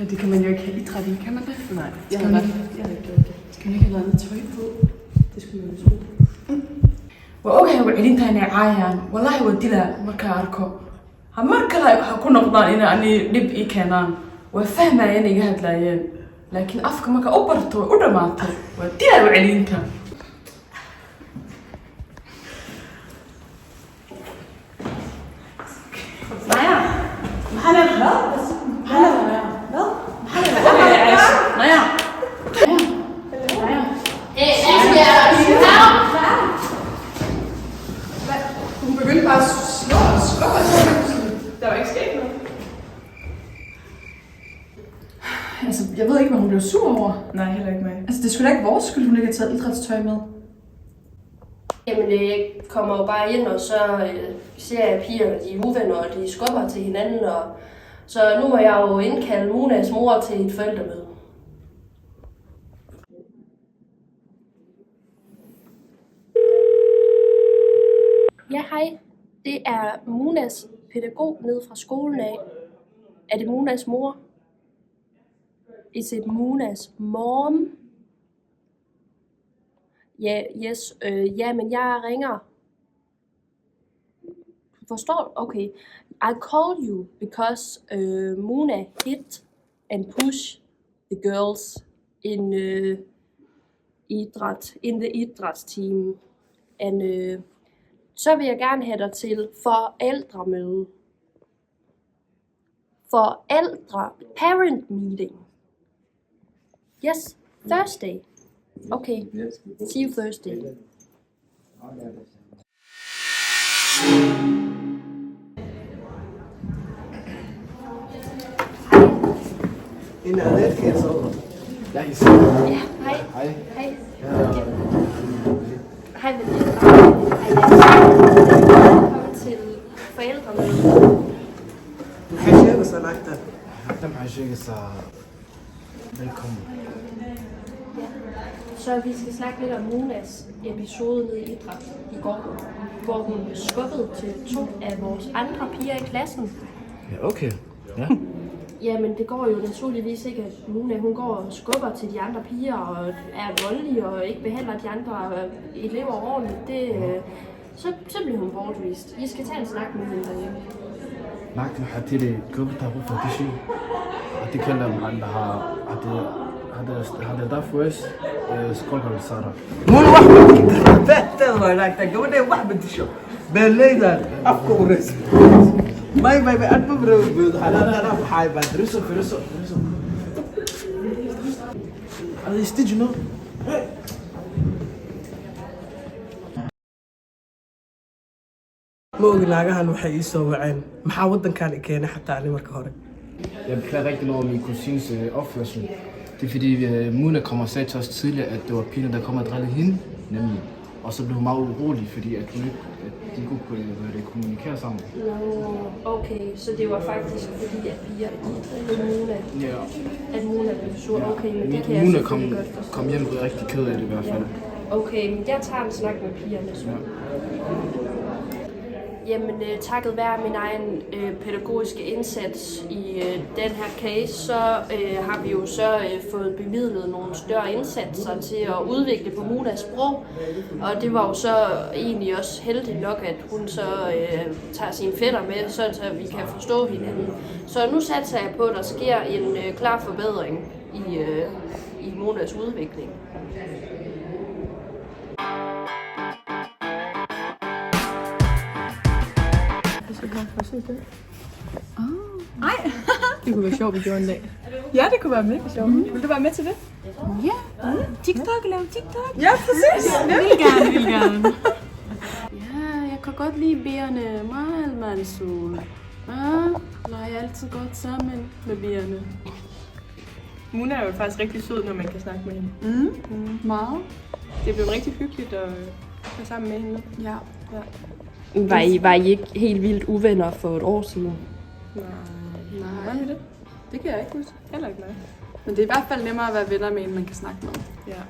Ja, det kan man jo ikke have idræt i, kan man det? Nej, jeg har ikke gjort det. Skal man ikke have noget tøj på? Det skulle man jo tro. وأوجه وعدين تاني عايان والله وديلا مركا أركو همركا لا هكون نقطان إن أني نبقي كنان وفهمة يعني جهد لاين لكن أفكر مركا أوبرتو ودماتو وديلا وعدين تان نايا محل لا بس محل لا محل لا نايا Hun begyndte bare at slå og skubbe og der var ikke sket noget. Altså, jeg ved ikke, hvad hun blev sur over. Nej, heller ikke mig. Altså, det skulle da ikke vores skyld, hun ikke har taget idrætstøj med. Jamen, jeg kommer jo bare ind, og så ser jeg pigerne, de er uvenner, og de skubber til hinanden. Og så nu må jeg jo indkalde Monas mor til et forældremøde. Ja, hej. Det er Monas pædagog nede fra skolen af. Er det Monas mor? Is it Monas mom? Ja, yes. Ja, men jeg ringer. Forstår? Okay. I call you because Mona hit and push the girls in the idrætsteam. And så vil jeg gerne have dig til forældremøde. Parent meeting. Yes, Thursday. Okay, see you Thursday. إن أديت كيف صار؟ Ja, hej. Hej. Hej. Hej, veninde. Velkommen til forældremøde. حشية بس أنا أكتر. Dem har jeg så velkommen. Så vi skal snakke lidt om Monas episode nede i idræt i går, hvor hun skubbede til 2 af vores andre piger i klassen. Ja, okay. Ja. Jamen, det går jo naturligvis ikke, at Mona hun går og skubber til de andre piger og er voldelig og ikke behandler de andre elever ordentligt. Så bliver hun bortvist. I skal tage en snak med hende derhjemme. Naagta waxaa tiri goobta qof oo dishay hadii kale maxaa dhahaa hadii daaf weys iskoolka la saara مو واحد تهضر هناك تقول واحد بدشو بالليل أفكو ورس ما أنا مبرر أنا حاي بدرسه فرسه هذا يستجنوا ما أقول ناقها waxay ii soo waceen maxaa wadankan i keenay xataa ani marka hore. Jeg beklager rigtig over min kusins opførsel. Det er fordi Mona kom og sagde til os tidligere, at det var piger, der kom og drillede hende, nemlig. Og så blev hun meget urolig, fordi at de kunne kommunikere sammen. Nå, okay. Så det var faktisk fordi, at piger drillede Mona. Ja. At Mona blev sur. Okay, men det kan jeg Mona selvfølgelig godt forstå. kom hjem rigtig ked af det i hvert fald. Okay, men jeg tager en snak med pigerne så. Ja. Jamen, takket være min egen pædagogiske indsats i den her case, så har vi jo så fået bemidlet nogle større indsatser til at udvikle på Monas sprog. Og det var jo så egentlig også heldigt nok, at hun så tager sine fætter med, så vi kan forstå hinanden. Så nu satser jeg på, at der sker en klar forbedring i Monas udvikling. Nej. Det kunne være sjovt, vi gjorde en dag. Ja, det kunne være mega sjovt. Vil du være med til det? Ja. TikTok, lave TikTok. Ja, præcis. Ja. Vil gerne. Ja, jeg kan godt lide bierne. Meget, meget sol. Leger altid godt sammen med bierne. Mona er jo faktisk rigtig sød, når man kan snakke med hende. Meget. Det er blevet rigtig hyggeligt at være sammen med hende. Ja. Var I ikke helt vildt uvenner for et år siden? Nej, Var vi det? det kan jeg ikke huske. Heller ikke mig. Men det er i hvert fald nemmere at være venner med en, man kan snakke med. Ja.